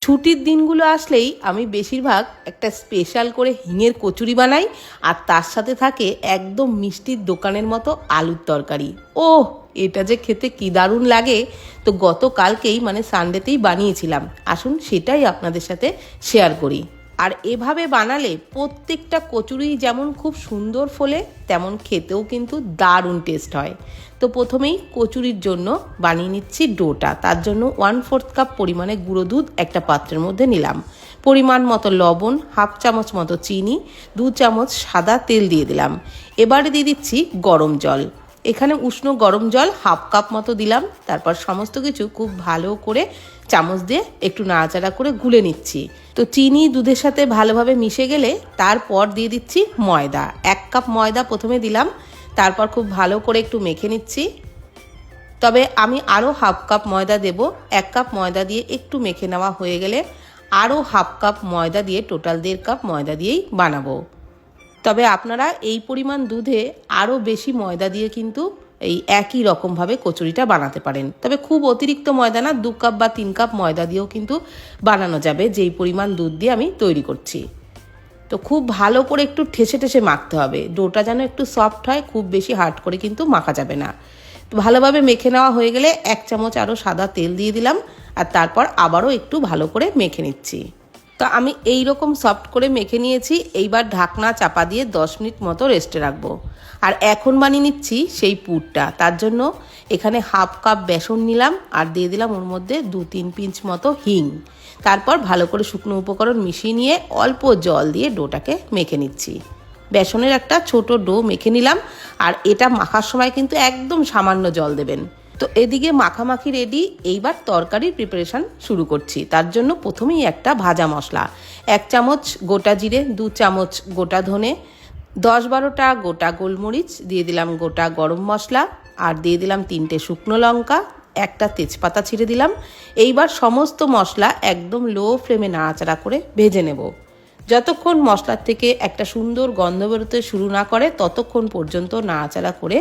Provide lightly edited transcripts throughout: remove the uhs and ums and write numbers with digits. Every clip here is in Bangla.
ছুটির দিনগুলো আসলেই আমি বেশিরভাগ একটা স্পেশাল করে হিঙের কচুরি বানাই, আর তার সাথে থাকে একদম মিষ্টির দোকানের মতো আলুর তরকারি। ওহ, এটা যে খেতে কি দারুণ লাগে! তো গতকালকেই মানে সানডেতেই বানিয়েছিলাম, আসুন সেটাই আপনাদের সাথে শেয়ার করি। আর এভাবে বানালে প্রত্যেকটা কচুরি যেমন খুব সুন্দর ফোলে, তেমন খেতেও কিন্তু দারুণ টেস্ট হয়। তো প্রথমেই কচুরির জন্য বানিয়ে নিচ্ছি ডোটা। তার জন্য 1/4 কাপ পরিমাণে গুঁড়ো দুধ একটা পাত্রের মধ্যে নিলাম, পরিমাণ মতো লবণ, হাফ চামচ মতো চিনি, 2 চামচ সাদা তেল দিয়ে দিলাম। এবারে দিয়ে দিচ্ছি গরম জল। এখানে উষ্ণ গরম জল হাফ কাপ মতো দিলাম। তারপর সমস্ত কিছু খুব ভালো করে চামচ দিয়ে একটু নাড়াচাড়া করে গুলে নিচ্ছি। তো চিনি দুধের সাথে ভালোভাবে মিশে গেলে তারপর দিয়ে দিচ্ছি ময়দা। 1 কাপ ময়দা প্রথমে দিলাম, তারপর খুব ভালো করে একটু মেখে নিচ্ছি। তবে আমি আরও হাফ কাপ ময়দা দেব। 1 কাপ ময়দা দিয়ে একটু মেখে নেওয়া হয়ে গেলে আরও হাফ কাপ ময়দা দিয়ে টোটাল 1.5 কাপ ময়দা দিয়েই বানাবো। তবে আপনারা এই পরিমাণ দুধে আরও বেশি ময়দা দিয়ে কিন্তু এই একই রকমভাবে কচুরিটা বানাতে পারেন। তবে খুব অতিরিক্ত ময়দা না, 2 কাপ বা 3 কাপ ময়দা দিয়েও কিন্তু বানানো যাবে, যেই পরিমাণ দুধ দিয়ে আমি তৈরি করছি। তো খুব ভালো করে একটু ঠেসে ঠেসে মাখতে হবে, ডোটা যেন একটু সফট হয়, খুব বেশি হার্ড করে কিন্তু মাখা যাবে না। তো ভালোভাবে মেখে নেওয়া হয়ে গেলে 1 চামচ আরও সাদা তেল দিয়ে দিলাম, আর তারপর আবারও একটু ভালো করে মেখে নিচ্ছি। তো আমি এই রকম সফট করে মেখে নিয়েছি। এইবার ঢাকনা চাপা দিয়ে 10 মিনিট মতো রেস্টে রাখবো। আর এখন বানিয়ে নিচ্ছি সেই পুরটা। তার জন্য এখানে হাফ কাপ বেসন নিলাম, আর দিয়ে দিলাম ওর মধ্যে 2-3 পিঞ্চ মতো হিং। তারপর ভালো করে শুকনো উপকরণ মিশিয়ে নিয়ে অল্প জল দিয়ে ডোটাকে মেখে নিচ্ছি। বেসনের একটা ছোট ডো মেখে নিলাম, আর এটা মাখার সময় কিন্তু একদম সামান্য জল দেবেন। তো এদিকে মাখামাখি রেডি। এইবার তরকারির প্রিপারেশন শুরু করছি। তার জন্য প্রথমেই একটা ভাজা মশলা, 1 চামচ গোটা জিরে, 2 চামচ গোটা ধনে, 10-12টা গোটা গোলমরিচ, দিয়ে দিলাম গোটা গরম মশলা, আর দিয়ে দিলাম 3টে শুকনো লঙ্কা, একটা তেজপাতা ছিঁড়ে দিলাম। এইবার সমস্ত মশলা একদম লো ফ্লেমে নাড়াচাড়া করে ভেজে নেব। যতক্ষণ মশলার থেকে একটা সুন্দর গন্ধ বেরোতে শুরু না করে ততক্ষণ পর্যন্ত নাড়াচাড়া করে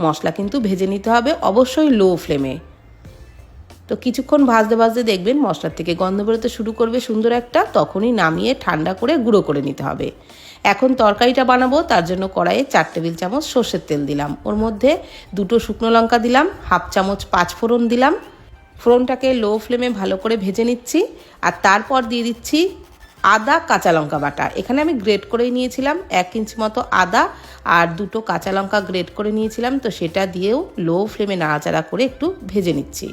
মশলা কিন্তু ভেজে নিতে হবে, অবশ্যই লো ফ্লেমে। তো কিছুক্ষণ ভাজতে ভাজতে দেখবেন মশলার থেকে গন্ধ বেরোতে শুরু করবে সুন্দর একটা, তখনই নামিয়ে ঠান্ডা করে গুঁড়ো করে নিতে হবে। এখন তরকারিটা বানাবো, তার জন্য কড়াইয়ে 4 টেবিল চামচ সর্ষের তেল দিলাম, ওর মধ্যে 2টো শুকনো লঙ্কা দিলাম, হাফ চামচ 5 ফোড়ন দিলাম। ফোড়নটাকে লো ফ্লেমে ভালো করে ভেজে নিচ্ছি। আর তারপর দিয়ে দিচ্ছি আদা কাঁচা লঙ্কা বাটা। এখানে আমি গ্রেট করে নিয়েছিলাম 1 ইঞ্চি মতো আদা, আর 2টো কাঁচা লঙ্কা গ্রেট করে নিয়েছিলাম। তো সেটা দিয়েও লো ফ্লেমে নাড়াচাড়া করে একটু ভেজে নিচ্ছি।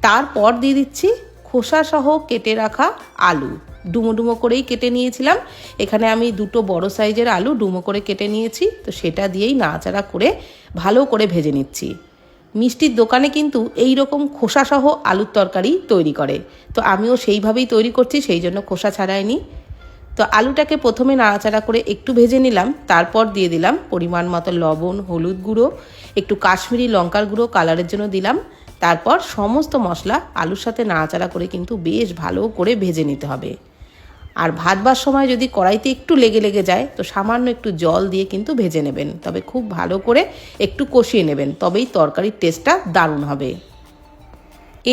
তারপর দিয়ে দিচ্ছি খোসা সহ কেটে রাখা আলু, ডুমো ডুমো করেই কেটে নিয়েছিলাম। এখানে আমি 2টো বড় সাইজের আলু ডুমো করে কেটে নিয়েছি। তো সেটা দিয়েই নাড়াচাড়া করে ভালো করে ভেজে নিচ্ছি। মিষ্টির দোকানে কিন্তু এই রকম খোসাসহ আলুর তরকারি তৈরি করে, তো আমিও সেইভাবেই তৈরি করছি, সেই জন্য খোসা ছাড়াইনি। তো আলুটাকে প্রথমে নাড়াচাড়া করে একটু ভেজে নিলাম, তারপর দিয়ে দিলাম পরিমাণ মতো লবণ, হলুদ গুঁড়ো, একটু কাশ্মীরি লঙ্কার গুঁড়ো কালারের জন্য দিলাম। তারপর সমস্ত মশলা আলুর সাথে নাড়াচাড়া করে কিন্তু বেশ ভালো করে ভেজে নিতে হবে। আর ভাজবার সময় যদি কড়াইতে একটু লেগে লেগে যায় তো সামান্য একটু জল দিয়ে কিন্তু ভেজে নেবেন, তবে খুব ভালো করে একটু কষিয়ে নেবেন, তবেই তরকারির টেস্টটা দারুণ হবে।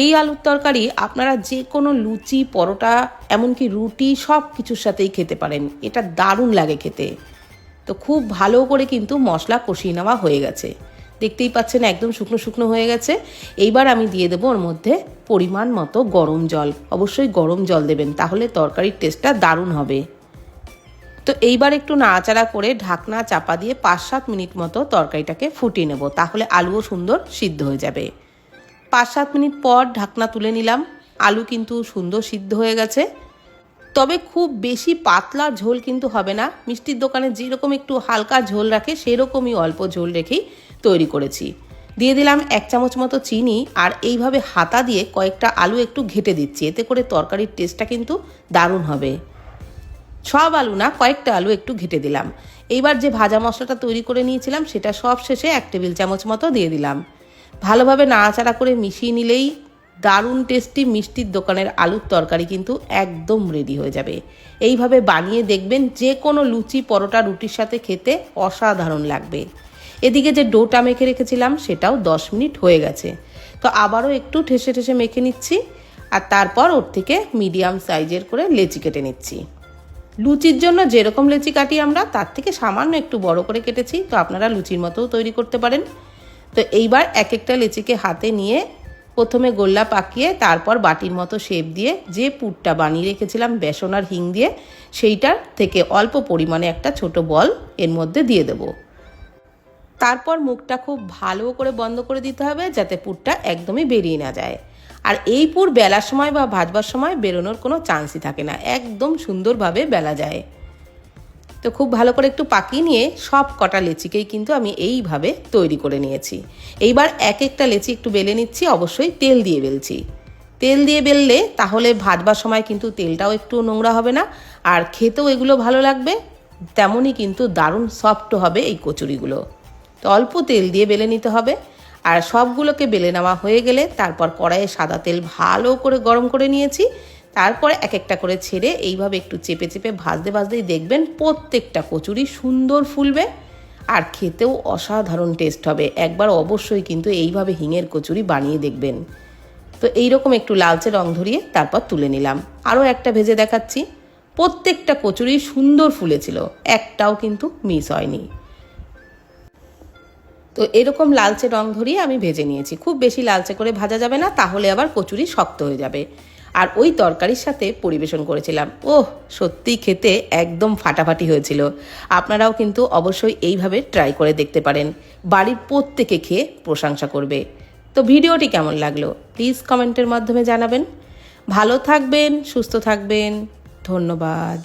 এই আলুর তরকারি আপনারা যে কোনো লুচি, পরোটা, এমনকি রুটি সব কিছুর সাথেই খেতে পারেন, এটা দারুণ লাগে খেতে। তো খুব ভালো করে কিন্তু মশলা কষিয়ে নেওয়া হয়ে গেছে, দেখতেই পাচ্ছেন একদম শুকনো শুকনো হয়ে গেছে। এইবার আমি দিয়ে দেবো ওর মধ্যে পরিমাণ মতো গরম জল। অবশ্যই গরম জল দেবেন, তাহলে তরকারির টেস্টটা দারুণ হবে। তো এইবার একটু নাড়াচাড়া করে ঢাকনা চাপা দিয়ে 5-7 মিনিট মতো তরকারিটাকে ফুটিয়ে নেব, তাহলে আলুও সুন্দর সিদ্ধ হয়ে যাবে। 5-7 মিনিট পর ঢাকনা তুলে নিলাম। আলু কিন্তু সুন্দর সিদ্ধ হয়ে গেছে, তবে খুব বেশি পাতলা ঝোল কিন্তু হবে না। মিষ্টির দোকানে যেরকম একটু হালকা ঝোল রাখে সেরকমই অল্প ঝোল রেখেই তৈরি করেছি। দিয়ে দিলাম 1 চামচ মতো চিনি, আর এইভাবে হাতা দিয়ে কয়েকটা আলু একটু ঘেটে দিচ্ছি, এতে করে তরকারির টেস্টটা কিন্তু দারুণ হবে। সব আলু না, কয়েকটা আলু একটু ঘেটে দিলাম। এইবার যে ভাজা মশলাটা তৈরি করে নিয়েছিলাম সেটা সব শেষে 1 টেবিল চামচ মতো দিয়ে দিলাম। ভালোভাবে নাড়াচাড়া করে মিশিয়ে নিলেই দারুণ টেস্টি মিষ্টির দোকানের আলুর তরকারি কিন্তু একদম রেডি হয়ে যাবে। এইভাবে বানিয়ে দেখবেন, যে কোনো লুচি, পরোটা, রুটির সাথে খেতে অসাধারণ লাগবে। এদিকে যে ডোটা মেখে রেখেছিলাম সেটাও 10 মিনিট হয়ে গেছে। তো আবারও একটু ঠেসে ঠেসে মেখে নিচ্ছি। আর তারপর ওর থেকে মিডিয়াম সাইজের করে লেচি কেটে নিচ্ছি। লুচির জন্য যেরকম লেচি কাটি আমরা তার থেকে সামান্য একটু বড় করে কেটেছি, তো আপনারা লুচির মতোও তৈরি করতে পারেন। তো এইবার এক একটা লেচিকে হাতে নিয়ে প্রথমে গোল্লা পাকিয়ে তারপর বাটির মতো শেপ দিয়ে যে পুরটা বানিয়ে রেখেছিলাম বেসন আর হিং দিয়ে, সেইটার থেকে অল্প পরিমাণে একটা ছোট বল এর মধ্যে দিয়ে দেব। তারপর মুখটা খুব ভালো করে বন্ধ করে দিতে হবে যাতে পুরটা একদমই বেরিয়ে না যায়। আর এই পুর বেলার সময় বা ভাজবার সময় বেরোনোর কোনো চান্সই থাকে না, একদম সুন্দরভাবে বেলা যায়। তো খুব ভালো করে একটু পাকিয়ে নিয়ে সব কটা লেচিকেই কিন্তু আমি এইভাবে তৈরি করে নিয়েছি। এইবার এক একটা লেচি একটু বেলে নিচ্ছি, অবশ্যই তেল দিয়ে বেলছি। তেল দিয়ে বেললে তাহলে ভাজবার সময় কিন্তু তেলটাও একটু নোংরা হবে না, আর খেতেও এগুলো ভালো লাগবে, তেমনই কিন্তু দারুণ সফট হবে এই কচুরিগুলো। তো অল্প তেল দিয়ে বেলে নিতে হবে। আর সবগুলোকে বেলে নেওয়া হয়ে গেলে তারপর কড়াইয়ে সাদা তেল ভালো করে গরম করে নিয়েছি। তারপরে এক একটা করে ছেড়ে এইভাবে একটু চেপে চেপে ভাজতে ভাজতেই দেখবেন প্রত্যেকটা কচুরি সুন্দর ফুলবে আর খেতেও অসাধারণ টেস্ট হবে। একবার অবশ্যই কিন্তু এইভাবে হিঙের কচুরি বানিয়ে দেখবেন। তো এইরকম একটু লালচে রং ধরিয়ে তারপর তুলে নিলাম। আরও একটা ভেজে দেখাচ্ছি। প্রত্যেকটা কচুরি সুন্দর ফুলেছিল, একটাও কিন্তু মিস হয়নি। তো এরকম লালচে রং ধরিয়ে আমি ভেজে নিয়েছি। খুব বেশি লালচে করে ভাজা যাবে না, তাহলে আবার কচুরি শক্ত হয়ে যাবে। আর ওই তরকারির সাথে পরিবেশন করেছিলাম। ওহ, সত্যিই খেতে একদম ফাটাফাটি হয়েছিল। আপনারাও কিন্তু অবশ্যই এইভাবে ট্রাই করে দেখতে পারেন, বাড়ির প্রত্যেকে খেয়ে প্রশংসা করবে। তো ভিডিওটি কেমন লাগলো প্লিজ কমেন্টের মাধ্যমে জানাবেন। ভালো থাকবেন, সুস্থ থাকবেন, ধন্যবাদ।